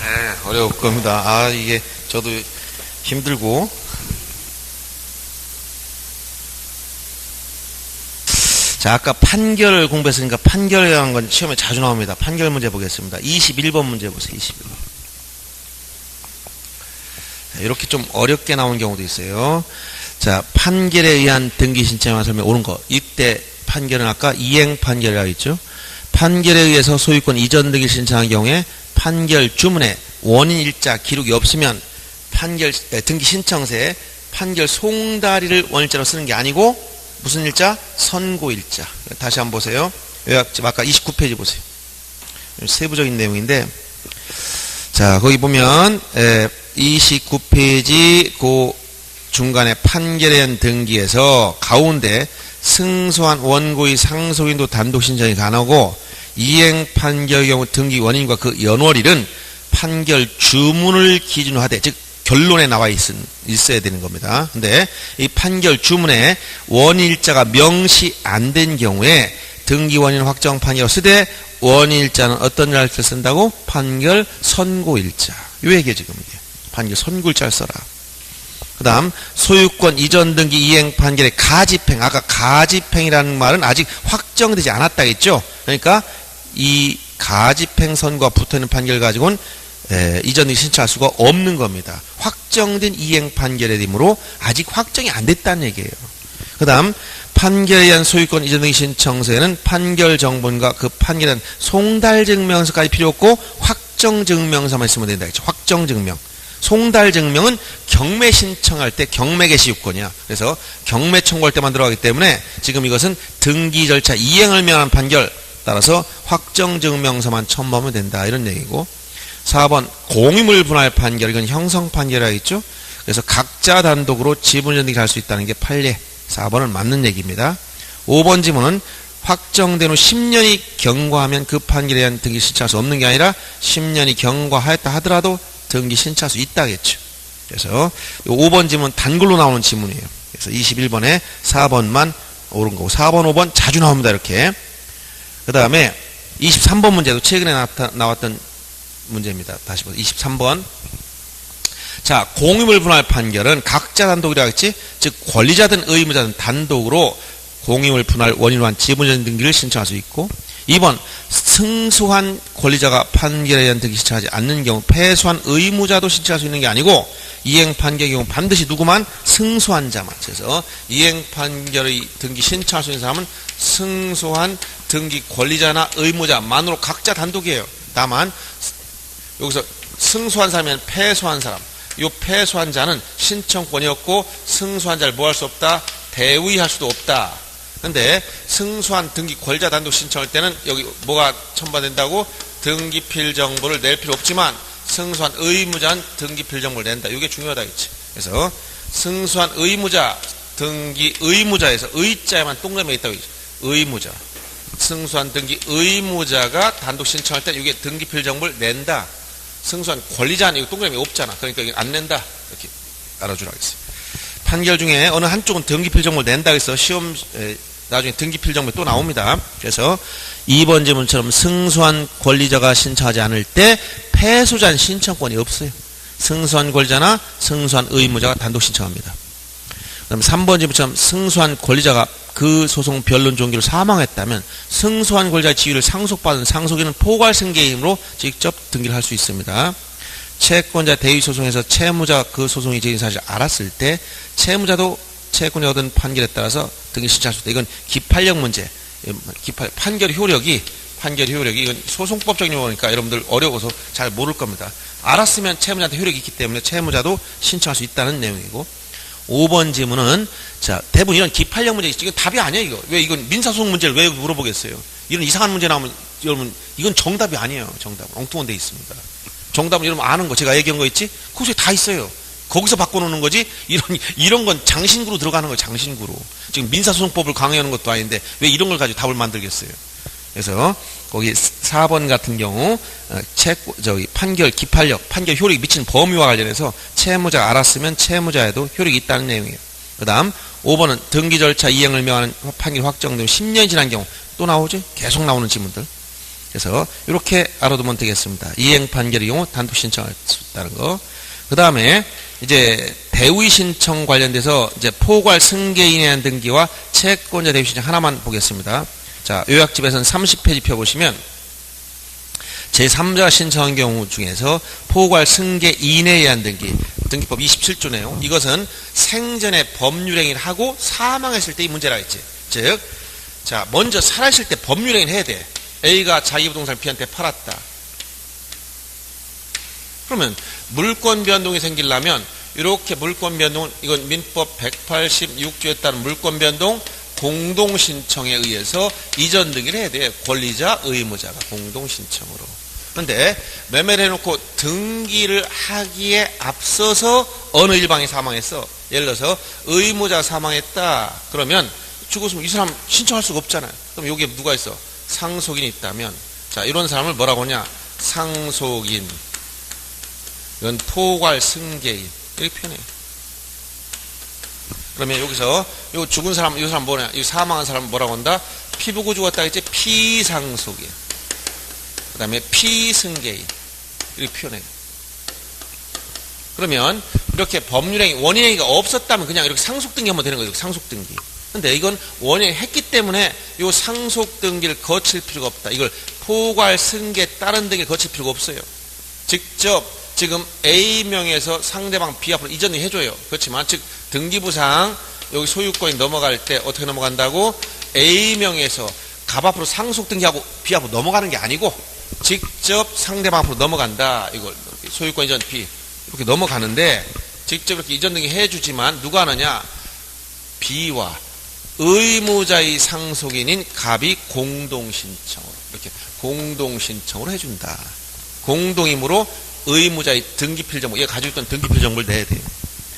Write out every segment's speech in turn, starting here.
네, 어려울 겁니다. 이게 저도 힘들고. 자, 아까 판결 공부했으니까 판결이라는 건 시험에 자주 나옵니다. 판결 문제 보겠습니다. 21번 문제 보세요. 21번. 이렇게 좀 어렵게 나온 경우도 있어요. 자, 판결에 의한 등기 신청을 설명 옳은 거. 이때 판결은 아까 이행 판결이라고 했죠. 판결에 의해서 소유권 이전 등기 신청한 경우에 판결 주문에 원인 일자 기록이 없으면 등기 신청서에 판결 송달이를 원일자로 쓰는 게 아니고 무슨 일자? 선고일자. 다시 한번 보세요. 요약집 아까 29페이지 보세요. 세부적인 내용인데, 자, 거기 보면 29페이지 그 중간에 판결에 의한 등기에서 가운데 승소한 원고의 상속인도 단독 신청이 가능하고 이행 판결의 경우 등기 원인과 그 연월일은 판결 주문을 기준으로 하되, 즉 결론에 나와 있어야 되는 겁니다. 근데 이 판결 주문에 원일자가 명시 안 된 경우에 등기 원인 확정 판결을 쓰되 원일자는 어떤 일자를 쓴다고? 판결 선고일자. 요 얘기예요, 지금 이게. 판결 선고일자를 써라. 그 다음 소유권 이전 등기 이행 판결의 가집행. 아까 가집행이라는 말은 아직 확정되지 않았다 했죠. 그러니까 이 가집행 선고가 붙어있는 판결 가지고는 이전 등기 신청할 수가 없는 겁니다. 확정된 이행 판결에 되므로 아직 확정이 안 됐다는 얘기예요. 그 다음 판결에 의한 소유권 이전 등기 신청서에는 판결 정본과 그 판결에 대한 송달증명서까지 필요 없고 확정증명서만 있으면 된다 했죠. 확정증명. 송달증명은 경매 신청할 때 경매 개시 요건이야. 그래서 경매 청구할 때만 들어가기 때문에 지금 이것은 등기 절차 이행을 명한 판결, 따라서 확정증명서만 첨부하면 된다, 이런 얘기고. 4번 공유물 분할 판결, 이건 형성 판결이라고 했죠. 그래서 각자 단독으로 지분 이전 등기를 할 수 있다는 게 판례. 4번은 맞는 얘기입니다. 5번 지문은 확정된 후 10년이 경과하면 그 판결에 대한 등기 신청할 수 없는 게 아니라 10년이 경과하였다 하더라도 등기 신청할 수 있다겠죠. 그래서 5번 지문 단글로 나오는 지문이에요. 그래서 21번에 4번만 옳은 거고 4번, 5번 자주 나옵니다. 이렇게. 그 다음에 23번 문제도 최근에 나왔던 문제입니다. 다시 보세요. 23번. 자, 공유물 분할 판결은 각자 단독이라고 했지? 즉 권리자든 의무자든 단독으로 공유물 분할 원인으로 한 지분이전 등기를 신청할 수 있고, 2번 승소한 권리자가 판결에 대한 등기 신청하지 않는 경우 패소한 의무자도 신청할 수 있는 게 아니고 이행 판결의 경우 반드시 누구만? 승소한 자만. 그래서 이행 판결의 등기 신청할 수 있는 사람은 승소한 등기 권리자나 의무자만으로 각자 단독이에요. 다만 여기서 승소한 사람이면 패소한 사람. 이 패소한 자는 신청권이 없고 승소한 자를 뭐 할 수 없다? 대위할 수도 없다. 근데 승소한 등기 권리자 단독 신청할 때는 여기 뭐가 첨부된다고? 등기필 정보를 낼 필요 없지만 승소한 의무자는 등기필 정보를 낸다. 이게 중요하다 했지. 그래서 승소한 의무자, 등기 의무자에서 의자에만 동그라미 있다고 했죠. 의무자. 승소한 등기 의무자가 단독 신청할 때 이게 등기필 정보를 낸다. 승소한 권리자는 이거 동그라미 없잖아. 그러니까 이거 안 낸다. 이렇게 알아주라고 했어요. 판결 중에 어느 한쪽은 등기필 정보를 낸다 해서 시험 나중에 등기필 정보 또 나옵니다. 그래서 2번 지문처럼 승소한 권리자가 신청하지 않을 때 패소자는 신청권이 없어요. 승소한 권리자나 승소한 의무자가 단독 신청합니다. 그다음 3번 지문처럼 승소한 권리자가 그 소송 변론 종기로 사망했다면 승소한 권리자의 지위를 상속받은 상속인은 포괄 승계임으로 직접 등기를 할 수 있습니다. 채권자 대위 소송에서 채무자가 그 소송이 제기된 사실을 알았을 때 채무자도 채권이 얻은 판결에 따라서 등기 신청할 수 있다. 이건 기판력 문제. 판결 효력이 이건 소송법적인 용어니까 여러분들 어려워서 잘 모를 겁니다. 알았으면 채무자한테 효력이 있기 때문에 채무자도 신청할 수 있다는 내용이고, 5번 지문은 자 대부분 이런 기판력 문제 이건 답이 아니에요. 이거 왜 이건 민사소송 문제를 왜 물어보겠어요? 이런 이상한 문제 나오면 여러분 이건 정답이 아니에요. 정답은 엉뚱한 데 있습니다. 정답은 여러분 아는 거 제가 얘기한 거 있지? 거기서 다 있어요. 거기서 바꿔놓는 거지. 이런 건 장신구로 들어가는 거예요. 장신구로. 지금 민사소송법을 강의하는 것도 아닌데 왜 이런 걸 가지고 답을 만들겠어요? 그래서 거기 4번 같은 경우 판결 기판력, 판결 효력이 미치는 범위와 관련해서 채무자가 알았으면 채무자에도 효력이 있다는 내용이에요. 그 다음 5번은 등기 절차 이행을 명하는 판결 확정되면 10년이 지난 경우 또 나오죠? 계속 나오는 지문들. 그래서 이렇게 알아두면 되겠습니다. 이행 판결의 경우 단독 신청할 수 있다는 거. 그 다음에 이제 대위 신청 관련돼서 이제 포괄 승계인에 대한 등기와 채권자 대위 신청 하나만 보겠습니다. 자, 요약집에서는 30페이지 펴보시면 제3자가 신청한 경우 중에서 포괄 승계인에 의한 등기, 등기법 27조네요. 이것은 생전에 법률행위를 하고 사망했을 때 이 문제라 했지. 즉, 자, 먼저 살아있을 때 법률행위를 해야 돼. A가 자기 부동산을 B한테 팔았다. 그러면 물권 변동이 생기려면 이렇게 물권 변동은 이건 민법 186조에 따른 물권 변동 공동 신청에 의해서 이전 등기를 해야 돼. 권리자, 의무자가 공동 신청으로. 그런데 매매를 해놓고 등기를 하기에 앞서서 어느 일방이 사망했어. 예를 들어서 의무자 사망했다. 그러면 죽었으면 이 사람 신청할 수가 없잖아요. 그럼 여기에 누가 있어? 상속인이 있다면, 자, 이런 사람을 뭐라고 하냐? 상속인. 이건 포괄 승계인. 이렇게 표현해요. 그러면 여기서 이 죽은 사람, 이 사람 뭐냐? 이 사망한 사람 뭐라고 한다? 피부고 죽었다 했지? 피상속인. 그 다음에 피승계인. 이렇게 표현해요. 그러면 이렇게 법률행위, 원인행위가 없었다면 그냥 이렇게 상속등기 하면 되는 거예요. 상속등기. 근데 이건 원인을 했기 때문에 이 상속등기를 거칠 필요가 없다. 이걸 포괄 승계 다른 등기를 거칠 필요가 없어요. 직접 지금 A명에서 상대방 B 앞으로 이전을 해줘요. 그렇지만 즉 등기부상 여기 소유권이 넘어갈 때 어떻게 넘어간다고? A명에서 갑 앞으로 상속등기하고 B 앞으로 넘어가는 게 아니고 직접 상대방 앞으로 넘어간다. 이걸 소유권 이전 B 이렇게 넘어가는데 직접 이렇게 이전 등기 해주지만 누가 하느냐? B와 의무자의 상속인인 갑이 공동신청으로 이렇게 공동신청으로 해준다. 공동이므로 의무자의 등기필정보, 얘가 가지고 있던 등기필정보를 내야 돼요.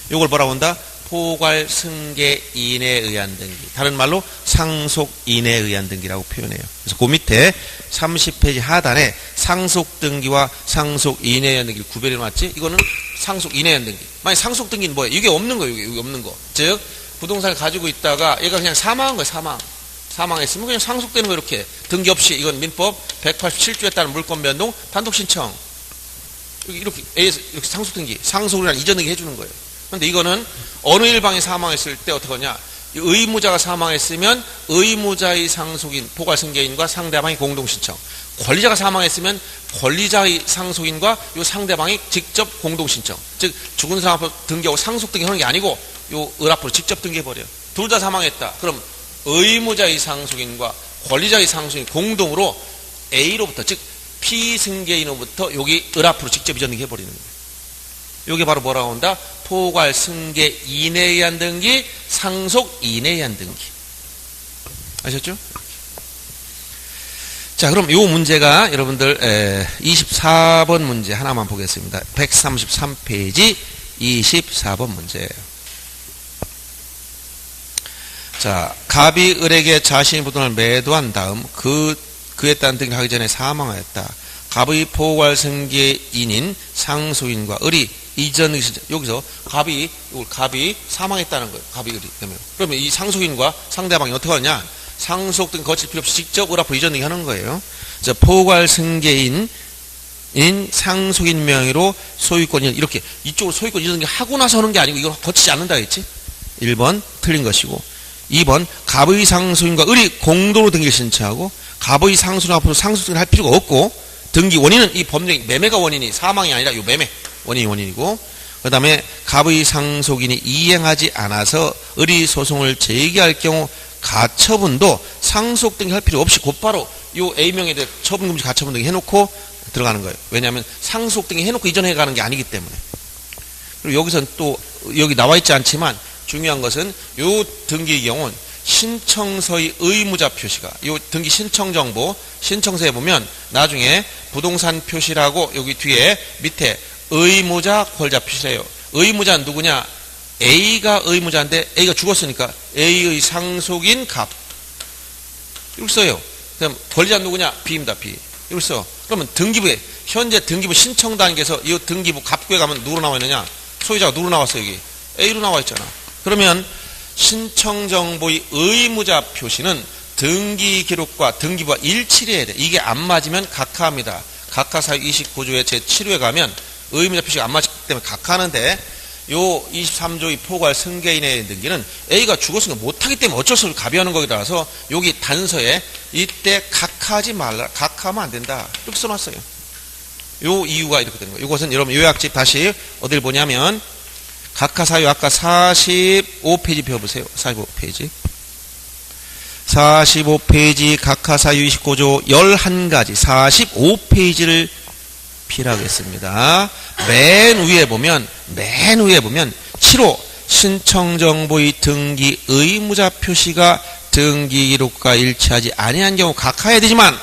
이걸 뭐라고 한다? 포괄 승계인에 의한 등기. 다른 말로 상속인에 의한 등기라고 표현해요. 그래서 그 밑에 30페이지 하단에 상속등기와 상속인에 의한 등기를 구별해 놨지? 이거는 상속인에 의한 등기. 만약 상속등기는 뭐예요? 이게 없는 거예요. 이게 없는 거. 즉 부동산을 가지고 있다가 얘가 그냥 사망한 거예요. 사망했으면 그냥 상속되는 거 이렇게. 등기 없이 이건 민법 187조에 따른 물권 변동 단독 신청. 이렇게 A에서 이렇게 상속등기, 상속이란 이전 등기 해주는 거예요. 그런데 이거는 어느 일방이 사망했을 때 어떻게 하냐? 의무자가 사망했으면 의무자의 상속인, 포괄승계인과 상대방이 공동신청. 권리자가 사망했으면 권리자의 상속인과 이 상대방이 직접 공동신청. 즉 죽은 사람 앞으로 등기하고 상속등기 하는 게 아니고 요 을 앞으로 직접 등기해버려. 둘 다 사망했다. 그럼 의무자의 상속인과 권리자의 상속인 공동으로 A로부터 즉 피승계인으로부터 여기 을 앞으로 직접 이전 등기해버리는 거예요. 이게 바로 뭐라고 한다? 포괄 승계인에 의한 등기, 상속인에 의한 등기. 아셨죠? 자, 그럼 이 문제가 여러분들 24번 문제 하나만 보겠습니다. 133페이지 24번 문제예요. 자, 갑이 을에게 자신의 부동산을 매도한 다음 그에 따른 등기를 하기 전에 사망하였다. 갑의 포괄 승계인인 상속인과 을이 이전 여기서 갑이 사망했다는 거예요. 갑이 을이 되면 그러면 이 상속인과 상대방이 어떻게 하냐? 상속 등기 거칠 필요 없이 직접 을 앞으로 이전 등기 하는 거예요. 자, 포괄 승계인 상속인 명의로 소유권이 이렇게 이쪽으로 소유권 이전 등기 하고 나서 하는 게 아니고 이걸 거치지 않는다 했지? 1번 틀린 것이고 2번 갑의 상속인과 을이 공동으로 등기를 신청하고 갑의 상속인 앞으로 상속 등기를 할 필요가 없고 등기 원인은 이 법령 매매가 원인이 사망이 아니라 이 매매 원인이고 그 다음에 갑의 상속인이 이행하지 않아서 을이 소송을 제기할 경우 가처분도 상속 등기할 필요 없이 곧바로 이 A명에 대해 처분금지 가처분 등기 해놓고 들어가는 거예요. 왜냐하면 상속 등기 해놓고 이전해 가는 게 아니기 때문에. 그리고 여기서는 또 여기 나와 있지 않지만 중요한 것은 이 등기의 경우는 신청서의 의무자 표시가 이 등기 신청 정보 신청서에 보면 나중에 부동산 표시라고 여기 뒤에 밑에 의무자 권리자 표시래요. 의무자는 누구냐? A가 의무자인데 A가 죽었으니까 A의 상속인 갑 이렇게 써요. 그럼 권리자는 누구냐? B입니다. B 이렇게 써. 그러면 등기부에 현재 등기부 신청 단계에서 이 등기부 갑구에 가면 누구로 나와 있느냐? 소유자가 누구로 나왔어? 여기 A로 나와 있잖아. 그러면 신청정보의 의무자 표시는 등기 기록과 등기부가 일치를 해야 돼. 이게 안 맞으면 각하합니다. 각하사유 29조의 제7호에 가면 의무자 표시가 안 맞기 때문에 각하하는데 요 23조의 포괄 승계인의 등기는 A가 죽었으니까 못하기 때문에 어쩔 수 없이 가비하는 거라서 여기 단서에 이때 각하하지 말라. 각하하면 안 된다. 이렇게 써놨어요. 요 이유가 이렇게 되는 거예요. 이것은 여러분 요약집 다시 어딜 보냐면 각하사유 아까 45페이지 펴보세요. 45페이지. 45페이지 각하사유 29조 11가지 45페이지를 필요하겠습니다. 맨 위에 보면 7호 신청정보의 등기 의무자 표시가 등기 기록과 일치하지 아니한 경우 각하해야 되지만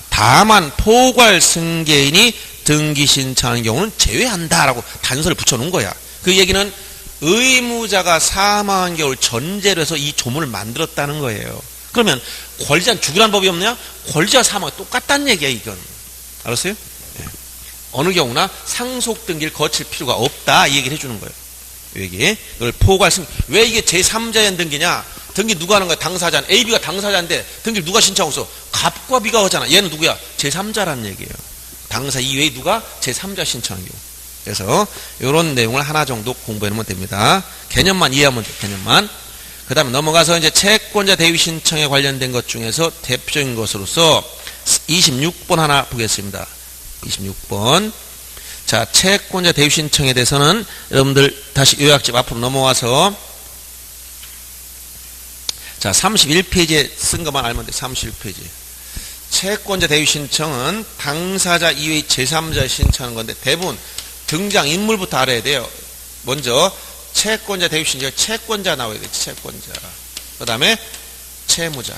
다만 포괄 승계인이 등기 신청하는 경우는 제외한다라고 단서를 붙여놓은 거야. 그 얘기는 의무자가 사망한 경우를 전제로 해서 이 조문을 만들었다는 거예요. 그러면 권리자는 죽으라는 법이 없냐? 권리자와 사망이 똑같다는 얘기야 이건. 알았어요? 네. 어느 경우나 상속 등기를 거칠 필요가 없다 이 얘기를 해주는 거예요. 이 얘기. 이걸 포괄 승계. 왜 이게 제3자의 등기냐? 등기 누가 하는 거야? 당사자는. AB가 당사자인데 등기를 누가 신청하고 있어? 갑과 B가 하잖아. 얘는 누구야? 제3자라는 얘기예요. 당사 이외에 누가 제3자 신청하는 경우. 그래서 이런 내용을 하나 정도 공부해 놓으면 됩니다. 개념만 이해하면 돼. 개념만. 그 다음에 넘어가서 이제 채권자 대위 신청에 관련된 것 중에서 대표적인 것으로서 26번 하나 보겠습니다. 26번. 자, 채권자 대위 신청에 대해서는 여러분들 다시 요약집 앞으로 넘어와서 자, 31페이지에 쓴 것만 알면 돼. 31페이지. 채권자 대위 신청은 당사자 이외의 제3자에 신청하는 건데 대부분 등장인물부터 알아야 돼요. 먼저 채권자 대위 신청, 채권자 나와야 돼. 채권자. 그 다음에 채무자.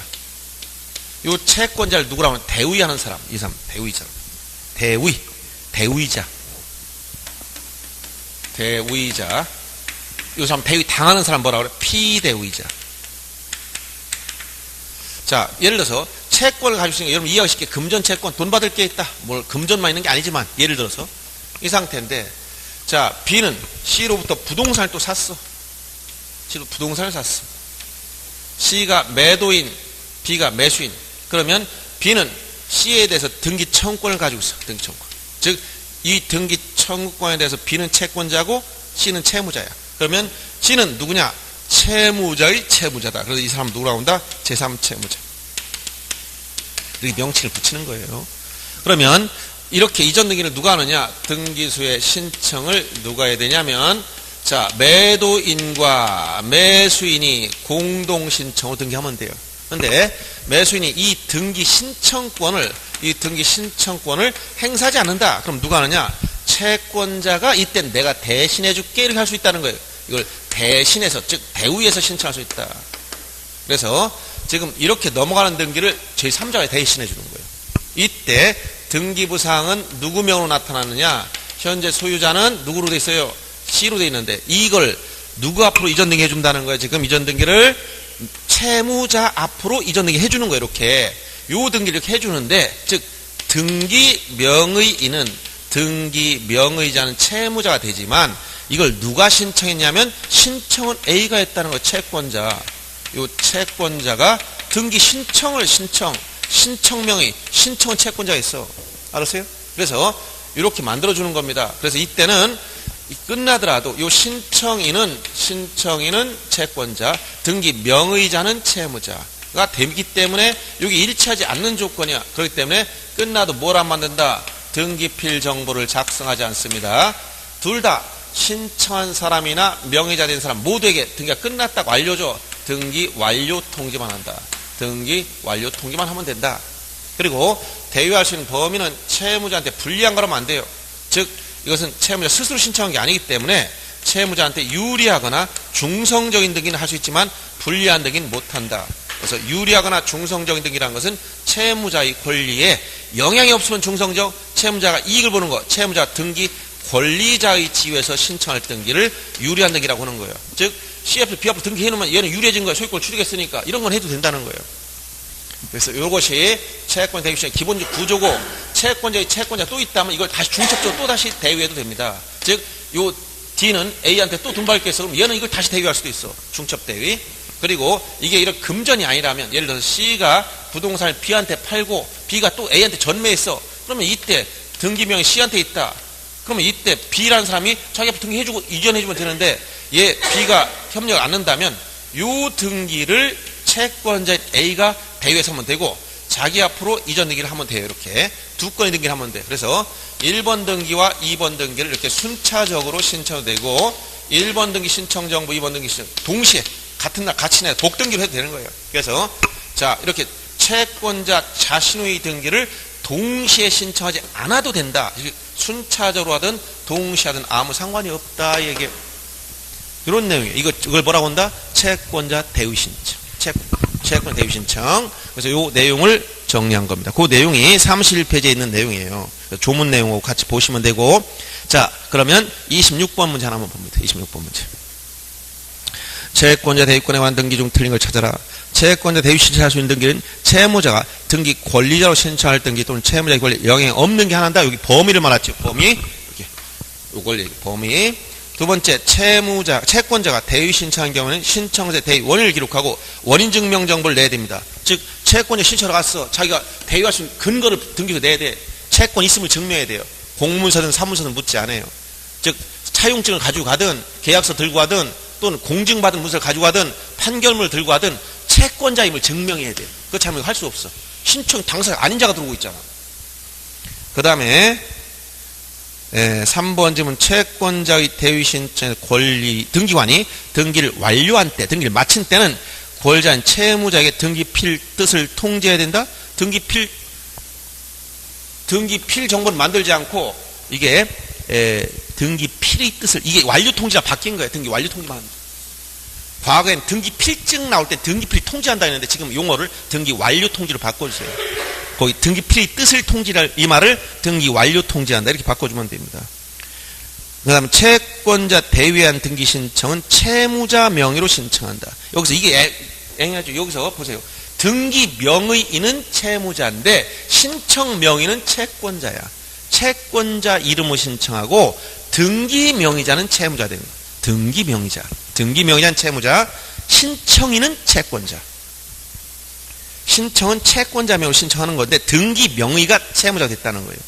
요 채권자를 누구라고 하면 대위하는 사람. 이 사람 대위자. 대위자. 대위자. 요 사람 대위 당하는 사람 뭐라고 그래? 피대위자. 자, 예를 들어서 채권을 가지고 있으니까 여러분 이해하기 쉽게 금전 채권 돈 받을 게 있다. 뭘 금전만 있는 게 아니지만 예를 들어서 이 상태인데 자, B는 C로부터 부동산을 또 샀어. C로 부동산을 샀어. C가 매도인, B가 매수인. 그러면 B는 C에 대해서 등기 청구권을 가지고 있어. 등기 청구권. 즉, 이 등기 청구권에 대해서 B는 채권자고 C는 채무자야. 그러면 C는 누구냐? 채무자의 채무자다. 그래서 이 사람 누구라고 한다? 제3채무자. 이렇게 명칭을 붙이는 거예요. 그러면 이렇게 이전 등기를 누가 하느냐? 등기소의 신청을 누가 해야 되냐면 자, 매도인과 매수인이 공동 신청으로 등기하면 돼요. 그런데 매수인이 이 등기 신청권을 행사하지 않는다. 그럼 누가 하느냐? 채권자가 이때 내가 대신해 줄게 이렇게 할 수 있다는 거예요. 이걸 대신해서 즉 대위에서 신청할 수 있다. 그래서 지금 이렇게 넘어가는 등기를 제3자가 대신해 주는 거예요. 이때 등기부 사항은 누구 명으로 나타나느냐? 현재 소유자는 누구로 돼 있어요? C로 돼 있는데 이걸 누구 앞으로 이전 등기 해준다는 거예요. 지금 이전 등기를 채무자 앞으로 이전 등기 해주는 거예요. 이렇게 요 등기를 이렇게 해주는데 즉 등기 명의자는 채무자가 되지만 이걸 누가 신청했냐면 신청은 A가 했다는 거예요. 채권자. 요 채권자가 등기 신청명의 신청은 채권자가 있어. 알았어요? 그래서 이렇게 만들어주는 겁니다. 그래서 이때는 끝나더라도 요 신청인은 채권자, 등기 명의자는 채무자가 되기 때문에 여기 일치하지 않는 조건이야. 그렇기 때문에 끝나도 뭘 안 만든다? 등기필 정보를 작성하지 않습니다. 둘 다 신청한 사람이나 명의자 된 사람 모두에게 등기가 끝났다고 알려줘. 등기 완료 통지만 한다. 등기 완료 통지만 하면 된다. 그리고 대위할 수 있는 범위는 채무자한테 불리한 거라면 안 돼요. 즉 이것은 채무자 스스로 신청한 게 아니기 때문에 채무자한테 유리하거나 중성적인 등기는 할 수 있지만 불리한 등기는 못한다. 그래서 유리하거나 중성적인 등기라는 것은 채무자의 권리에 영향이 없으면 중성적, 채무자가 이익을 보는 것, 채무자 등기 권리자의 지위에서 신청할 등기를 유리한 등기라고 하는 거예요. 즉 C 앞에 B 앞으로 등기해놓으면 얘는 유리해진 거야. 소유권을 취득했으니까 이런 건 해도 된다는 거예요. 그래서 이것이 채권 대위 시장의 기본적 구조고 채권자 또 있다면 이걸 다시 중첩적으로 또 다시 대위해도 됩니다. 즉 요 D는 A한테 또 돈 받을 게 있어. 그럼 얘는 이걸 다시 대위할 수도 있어. 중첩 대위. 그리고 이게 이런 금전이 아니라면 예를 들어서 C가 부동산을 B한테 팔고 B가 또 A한테 전매했어. 그러면 이때 등기명이 C한테 있다. 그러면 이때 B라는 사람이 자기 앞에 등기해주고 이전해주면 되는데 얘 B가 협력을 안 한다면 요 등기를 채권자인 A가 대위해서 하면 되고 자기 앞으로 이전 등기를 하면 돼요. 이렇게 두 건의 등기를 하면 돼. 그래서 1번 등기와 2번 등기를 이렇게 순차적으로 신청도 되고 1번 등기 신청 정보, 2번 등기 신청 동시에 같은 날 같이 내 독등기로 해도 되는 거예요. 그래서 자 이렇게 채권자 자신의 등기를 동시에 신청하지 않아도 된다. 순차적으로 하든 동시에 하든 아무 상관이 없다. 이게 이런 내용이에요. 이걸 뭐라고 한다? 채권자 대위 신청. 채권 대위 신청. 그래서 이 내용을 정리한 겁니다. 그 내용이 31페이지에 있는 내용이에요. 조문 내용하고 같이 보시면 되고. 자, 그러면 26번 문제 하나 한번 봅니다. 26번 문제. 채권자 대위권에 관한 등기 중 틀린 걸 찾아라. 채권자 대위 신청할 수 있는 등기는 채무자가 등기 권리자로 신청할 등기 또는 채무자의 권리 영향이 없는 게 하나다. 여기 범위를 말했죠. 범위. 이렇게. 요걸 범위. 두 번째, 채권자가 대위 신청한 경우는 신청자 대위 원인을 기록하고 원인 증명 정보를 내야 됩니다. 즉, 채권자 신청을 갔어. 자기가 대위할 수 있는 근거를 등기소 내야 돼. 채권 있음을 증명해야 돼요. 공문서든 사문서든 묻지 않아요. 즉, 차용증을 가지고 가든 계약서 들고 가든 또는 공증받은 문서를 가지고 가든 판결문을 들고 가든 채권자임을 증명해야 돼요. 그렇지 않으면 할 수 없어. 신청 당사자 아닌 자가 들어오고 있잖아. 그 다음에 3번 질문 채권자의 대위 신청 권리 등기관이 등기를 완료한 때 등기를 마친 때는 권리자인 채무자에게 등기필 뜻을 통지해야 된다. 등기필 정보를 만들지 않고 이게 등기필의 뜻을 이게 완료 통지가 바뀐 거예요. 등기 완료 통지만 합니다. 과거엔 등기필증 나올 때 등기필 통지한다 했는데 지금 용어를 등기 완료 통지로 바꿔주세요. 거기 등기필의 뜻을 통지할 이 말을 등기 완료 통지한다 이렇게 바꿔주면 됩니다. 그 다음에 채권자 대위한 등기 신청은 채무자 명의로 신청한다. 여기서 이게 애매하죠. 여기서 보세요. 등기 명의인은 채무자인데 신청 명의는 채권자야. 채권자 이름으로 신청하고 등기 명의자는 채무자 되는 거야. 등기 명의자는 채무자, 신청인은 채권자. 신청은 채권자 명의로 신청하는 건데 등기 명의가 채무자가 됐다는 거예요.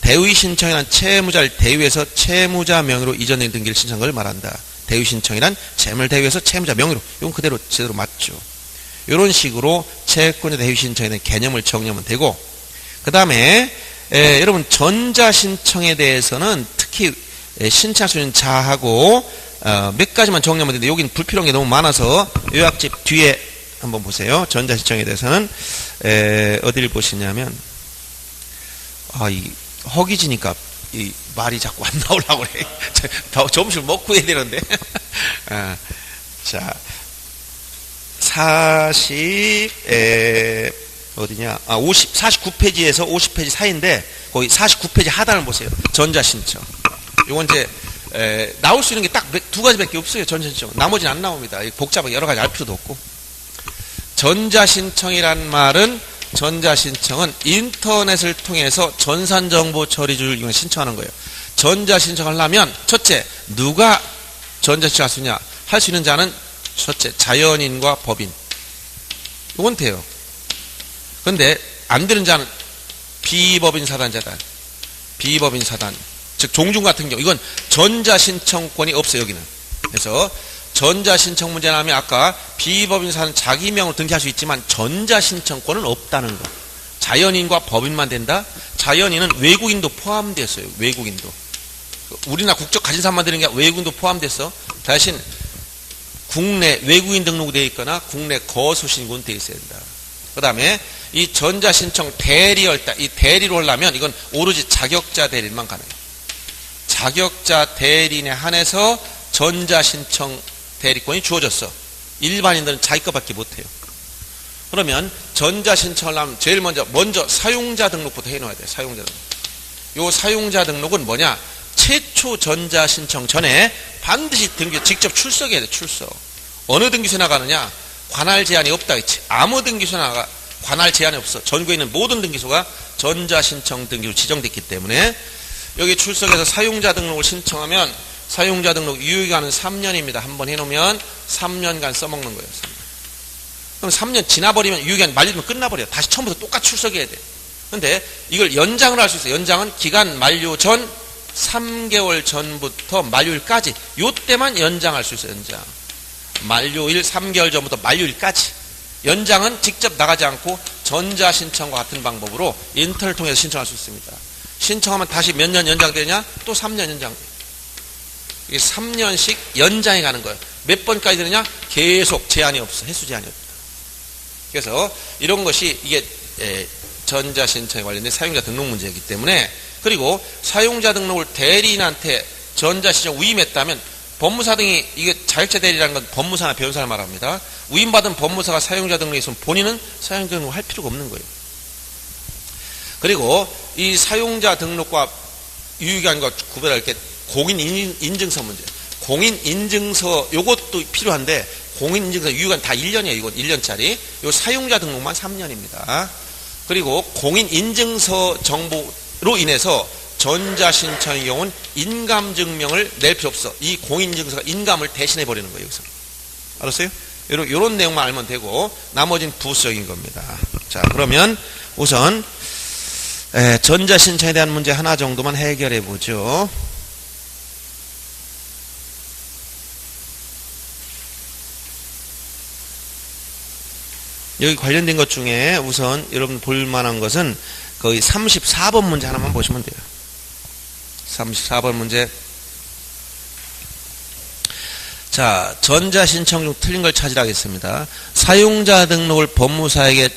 대위 신청이란 채무자를 대위해서 채무자 명의로 이전된 등기를 신청한 걸 말한다. 대위 신청이란 채무를 대위해서 채무자 명의로. 이건 그대로 제대로 맞죠. 이런 식으로 채권자 대위 신청에 대한 개념을 정리하면 되고 그 다음에 여러분 전자신청에 대해서는 특히 신청할 수 있는 자하고 몇 가지만 정리하면 되는데 여긴 불필요한 게 너무 많아서 요약집 뒤에 한번 보세요. 전자신청에 대해서는 어디를 보시냐면 이 허기지니까 이 말이 자꾸 안 나오려고 그래. 점심을 먹고 해야 되는데 자 49페이지에서 50페이지 사이인데 거기 49페이지 하단을 보세요. 전자신청. 이건 이제 나올 수 있는 게 딱 두 가지밖에 없어요. 전자신청. 나머지는 안 나옵니다. 복잡하게 여러 가지 알 필요도 없고. 전자신청이란 말은 전자신청은 인터넷을 통해서 전산정보 처리를 이용해 신청하는 거예요. 전자신청을 하려면 첫째 누가 전자신청할 수 있냐? 할 수 있는 자는 첫째 자연인과 법인. 이건 돼요. 그런데 안 되는 자는 비법인 사단자단, 비법인 사단, 즉 종중 같은 경우 이건 전자신청권이 없어요. 여기는. 그래서 전자신청 문제 나면 아까 비법인 사단 자기 명으로 등기할 수 있지만 전자신청권은 없다는 거. 자연인과 법인만 된다. 자연인은 외국인도 포함됐어요. 외국인도. 우리나라 국적 가진 사람만 되는 게 외국인도 포함됐어. 대신 국내 외국인 등록되어 있거나 국내 거소신군 되어 있어야 된다. 그 다음에 이 전자신청 대리할 때 이 대리로 하려면 이건 오로지 자격자 대리만 가능해요. 자격자 대리인에 한해서 전자신청 대리권이 주어졌어. 일반인들은 자기 것밖에 못해요. 그러면 전자신청을 하면 제일 먼저 사용자 등록부터 해놓아야 돼요. 사용자 등록. 요 사용자 등록은 뭐냐? 최초 전자신청 전에 반드시 직접 출석해야 돼. 출석. 어느 등기소에 나가느냐? 관할 제한이 없다 했지. 아무 등기소에 나가 관할 제한이 없어. 전국에 있는 모든 등기소가 전자신청 등기로 지정됐기 때문에 여기 출석해서 사용자 등록을 신청하면 사용자 등록 유효기간은 3년입니다. 한번 해놓으면 3년간 써먹는 거예요. 3년. 그럼 3년 지나버리면 유효기간 만료되면 끝나버려요. 다시 처음부터 똑같이 출석해야 돼. 근데 이걸 연장을 할 수 있어요. 연장은 기간 만료 전 3개월 전부터 만료일까지 요때만 연장할 수 있어요. 연장. 만료일 3개월 전부터 만료일까지. 연장은 직접 나가지 않고 전자신청과 같은 방법으로 인터넷을 통해서 신청할 수 있습니다. 신청하면 다시 몇 년 연장되냐? 또 3년 연장돼요. 이게 3년씩 연장해 가는 거예요. 몇 번까지 되느냐? 계속 제한이 없어. 횟수 제한이 없다. 그래서 이런 것이 이게 전자신청에 관련된 사용자 등록 문제이기 때문에, 그리고 사용자 등록을 대리인한테 전자신청 위임했다면 법무사 등이, 이게 자격자 대리라는 건 법무사나 변호사를 말합니다. 위임받은 법무사가 사용자 등록에 있으면 본인은 사용자 등록을 할 필요가 없는 거예요. 그리고 이 사용자 등록과 유효기간과 구별할 게 공인인증서 문제. 공인인증서 요것도 필요한데 공인인증서 유효기간 다 1년이에요. 이건 1년짜리. 요 사용자 등록만 3년입니다. 그리고 공인인증서 정보로 인해서 전자신청의 경우는 인감증명을 낼 필요 없어. 이 공인인증서가 인감을 대신해 버리는 거예요. 여기서. 알았어요? 요런 내용만 알면 되고 나머지는 부수적인 겁니다. 자, 그러면 우선 전자신청에 대한 문제 하나 정도만 해결해 보죠. 여기 관련된 것 중에 우선 여러분 볼만한 것은 거의 34번 문제 하나만 보시면 돼요. 34번 문제. 자, 전자신청 중 틀린 걸 찾으라 하겠습니다. 사용자 등록을 법무사에게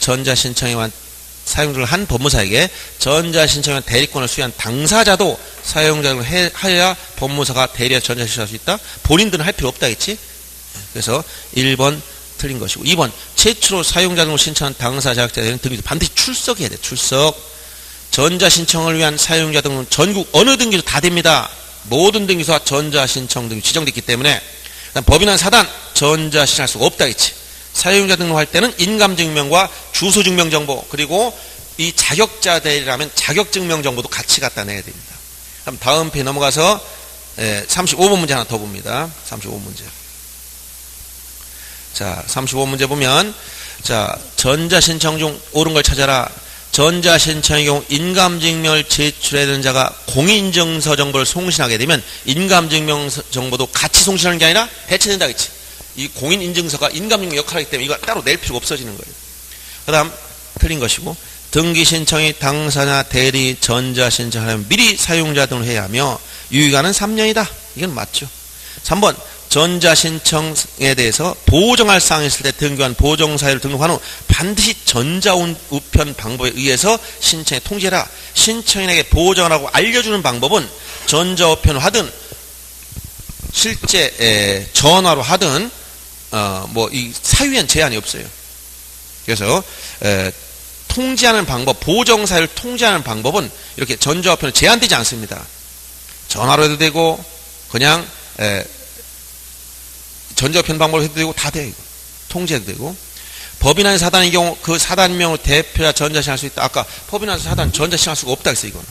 사용자를 한 법무사에게 전자신청의 대리권을 수여한 당사자도 사용자 등록을 하여야 법무사가 대리해서 전자신청할 수 있다? 본인들은 할 필요 없다 했지? 그래서 1번 틀린 것이고, 2번 최초로 사용자 등록을 신청한 당사 자격자들은 등기소 반드시 출석해야 돼. 출석. 전자신청을 위한 사용자 등록은 전국 어느 등기소 다 됩니다. 모든 등기소와 전자신청 등이 지정됐기 때문에. 법인은 사단 전자신청할 수가 없다 했지. 사용자 등록할 때는 인감증명과 주소증명정보, 그리고 이 자격자 대리라면 자격증명정보도 같이 갖다 내야 됩니다. 그럼 다음 페이지 넘어가서 35번 문제 하나 더 봅니다. 35번 문제. 자, 35문제 보면, 자, 전자신청 중 옳은 걸 찾아라. 전자신청의 경우 인감증명을 제출해야 되는 자가 공인인증서 정보를 송신하게 되면 인감증명 정보도 같이 송신하는 게 아니라 배치된다 했지. 이 공인인증서가 인감증명 역할을 하기 때문에 이거 따로 낼 필요가 없어지는 거예요. 그 다음 틀린 것이고, 등기신청이 당사자 대리 전자신청하려면 미리 사용자 등록을 해야 하며 유효기간은 3년이다. 이건 맞죠. 3번 전자신청에 대해서 보정할 사항이 있을 때 등기관 보정사유를 등록한 후 반드시 전자우편 방법에 의해서 신청에 통지해라. 신청인에게 보정하라고 알려주는 방법은 전자우편을 하든 실제 전화로 하든 뭐 이 사유엔 제한이 없어요. 그래서 통지하는 방법, 보정사유를 통지하는 방법은 이렇게 전자우편은 제한되지 않습니다. 전화로 해도 되고 그냥 전자우편 방법으로 해도 되고 다 돼요. 통지해도 되고. 법인안의 사단의 경우 그 사단명으로 대표자 전자신청할 수 있다. 아까 법인안의 사단 전자신청할 수가 없다 했어요. 이거는.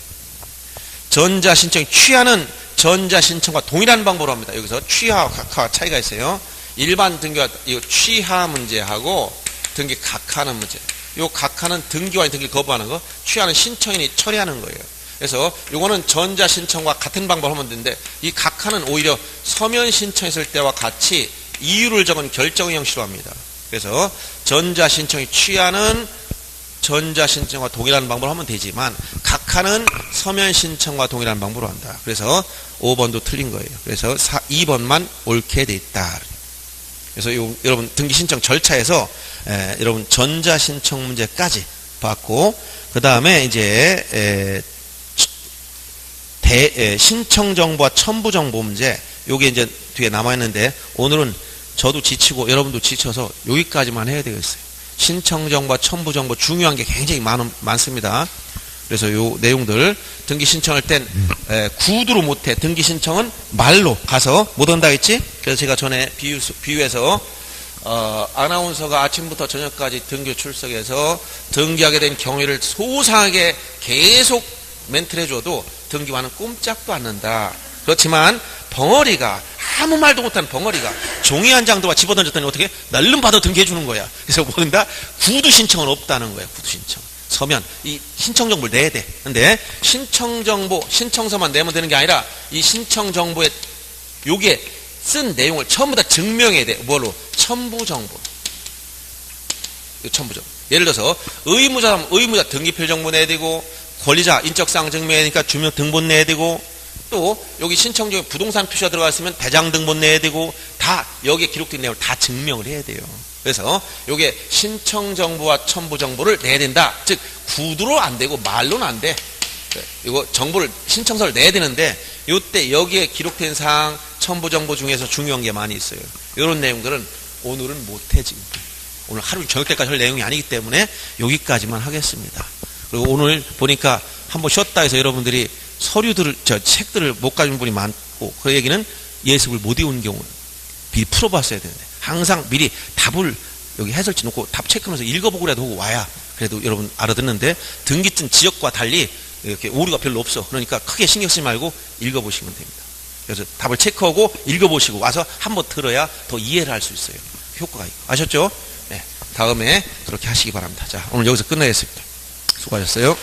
전자신청이 취하는 전자신청과 동일한 방법으로 합니다. 여기서 취하와 각하 차이가 있어요. 일반 등기와 이 취하 문제하고 등기 각하는 문제. 이 각하는 등기관이 등기를 거부하는 거, 취하는 신청인이 처리하는 거예요. 그래서 요거는 전자신청과 같은 방법을 하면 되는데, 이 각하는 오히려 서면 신청했을 때와 같이 이유를 적은 결정의 형식으로 합니다. 그래서 전자신청이 취하는 전자신청과 동일한 방법으로 하면 되지만 각하는 서면 신청과 동일한 방법으로 한다. 그래서 5번도 틀린 거예요. 그래서 2번만 옳게 돼 있다. 그래서 여러분 등기신청 절차에서 여러분 전자신청 문제까지 봤고, 그 다음에 이제 신청정보와 첨부정보 문제, 요게 이제 뒤에 남아있는데, 오늘은 저도 지치고 여러분도 지쳐서 여기까지만 해야 되겠어요. 신청정보와 첨부정보 중요한 게 굉장히 많습니다. 그래서 요 내용들, 등기신청할 땐 구두로 못해. 등기신청은 말로 가서 못 한다 했지? 그래서 제가 전에 비유해서 아나운서가 아침부터 저녁까지 등교 출석해서 등기하게 된 경위를 소상하게 계속 멘트를 해줘도 등기관은 꼼짝도 않는다. 그렇지만 벙어리가 아무 말도 못하는 벙어리가 종이 한 장도 집어던졌더니 어떻게 날름받아 등기해주는 거야. 그래서 뭐든다 구두 신청은 없다는 거야. 구두 신청. 서면 이 신청 정보를 내야 돼. 근데 신청 정보 신청서만 내면 되는 게 아니라 이 신청 정보에 여기에 쓴 내용을 전부 다 증명해야 돼. 뭘로? 첨부 정보. 첨부 정보. 예를 들어서 의무자라면 의무자 등기표 정보 내야 되고, 권리자 인적사항 증명이니까 주민 등본 내야 되고, 또 여기 신청 중에 부동산 표시가 들어가 있으면 배당 등본 내야 되고, 다 여기에 기록된 내용을 다 증명을 해야 돼요. 그래서 여기에 신청 정보와 첨부 정보를 내야 된다. 즉 구두로 안 되고 말로는 안 돼. 이거 정보를 신청서를 내야 되는데 이때 여기에 기록된 사항 첨부 정보 중에서 중요한 게 많이 있어요. 이런 내용들은 오늘은 못해. 지금 오늘 하루 저녁 때까지 할 내용이 아니기 때문에 여기까지만 하겠습니다. 그리고 오늘 보니까 한번 쉬었다 해서 여러분들이 서류들을 책들을 못 가진 분이 많고, 그 얘기는 예습을 못 외운 경우 미리 풀어봤어야 되는데, 항상 미리 답을 여기 해설지 놓고 답 체크하면서 읽어보고라도 하고 와야 그래도 여러분 알아듣는데, 등기증 지역과 달리 이렇게 오류가 별로 없어. 그러니까 크게 신경 쓰지 말고 읽어보시면 됩니다. 그래서 답을 체크하고 읽어보시고 와서 한번 들어야 더 이해를 할 수 있어요. 효과가 있고. 아셨죠? 네. 다음에 그렇게 하시기 바랍니다. 자, 오늘 여기서 끝내겠습니다. 수고하셨어요.